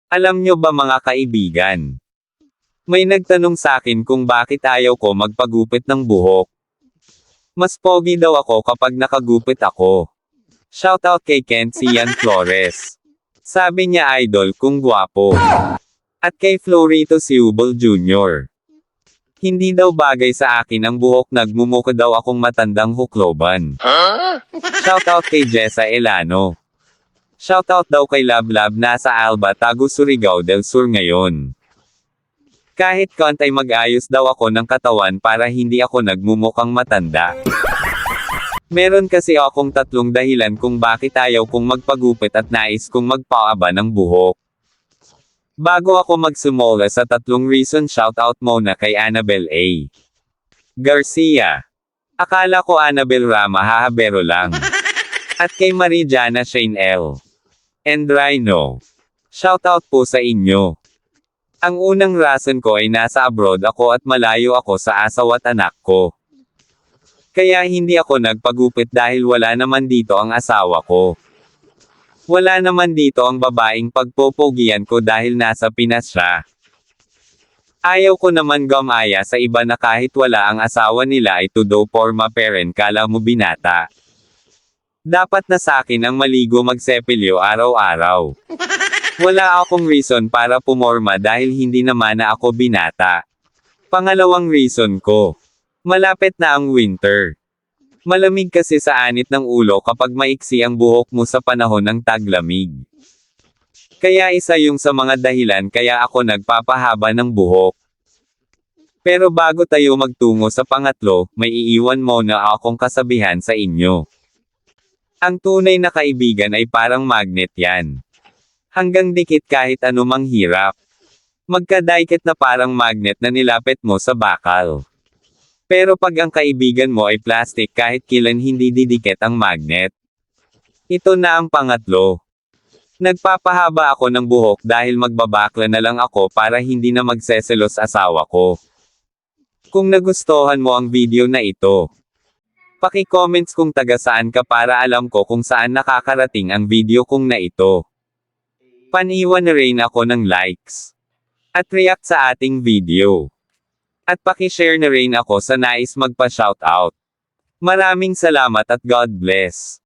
Alam nyo ba mga kaibigan? May nagtanong sa akin kung bakit ayaw ko magpagupit ng buhok. Mas pogi daw ako kapag nakagupit ako. Shoutout kay Kent Cian Flores. Sabi niya idol kung gwapo. At kay Florito Siubol Jr. Hindi daw bagay sa akin ang buhok, nagmumukha daw akong matandang hukloban. Shoutout kay Jessa Elano. Shoutout daw kay Lablab, nasa Alba, Tagus, Surigao del Sur ngayon. Kahit kontay mag-ayos daw ako ng katawan para hindi ako nagmumukhang matanda. Meron kasi akong tatlong dahilan kung bakit ayaw kong magpagupit at nais kong magpaaba ng buhok. Bago ako magsimula sa tatlong reason, shoutout muna kay Annabel A. Garcia. Akala ko Annabel Rama, hahabero lang. At kay Marijana Shane L. and Rhino. Shoutout po sa inyo. Ang unang rason ko ay nasa abroad ako at malayo ako sa asawa at anak ko. Kaya hindi ako nagpagupit dahil wala naman dito ang asawa ko. Wala naman dito ang babaeng pagpopogian ko dahil nasa Pinas siya. Ayaw ko naman gumaya sa iba na kahit wala ang asawa nila ay todo forma parent, kala mo binata. Dapat na sa akin ang maligo magsepilyo araw-araw. Wala akong reason para pumorma dahil hindi naman na ako binata. Pangalawang reason ko. Malapit na ang winter. Malamig kasi sa anit ng ulo kapag maiksi ang buhok mo sa panahon ng taglamig. Kaya isa yung sa mga dahilan kaya ako nagpapahaba ng buhok. Pero bago tayo magtungo sa pangatlo, may iiwan muna akong kasabihan sa inyo. Ang tunay na kaibigan ay parang magnet yan. Hanggang dikit kahit anumang hirap. Magkadaikit na parang magnet na nilapit mo sa bakal. Pero pag ang kaibigan mo ay plastic, kahit kailan hindi didikit ang magnet. Ito na ang pangatlo. Nagpapahaba ako ng buhok dahil magbabakla na lang ako para hindi na magseselos asawa ko. Kung nagustuhan mo ang video na ito, paki-comments kung taga saan ka para alam ko kung saan nakakarating ang video kong na ito. Paniwan na rin ako ng likes at react sa ating video. At paki-share na rin ako sa nais magpa-shoutout. Maraming salamat at God bless.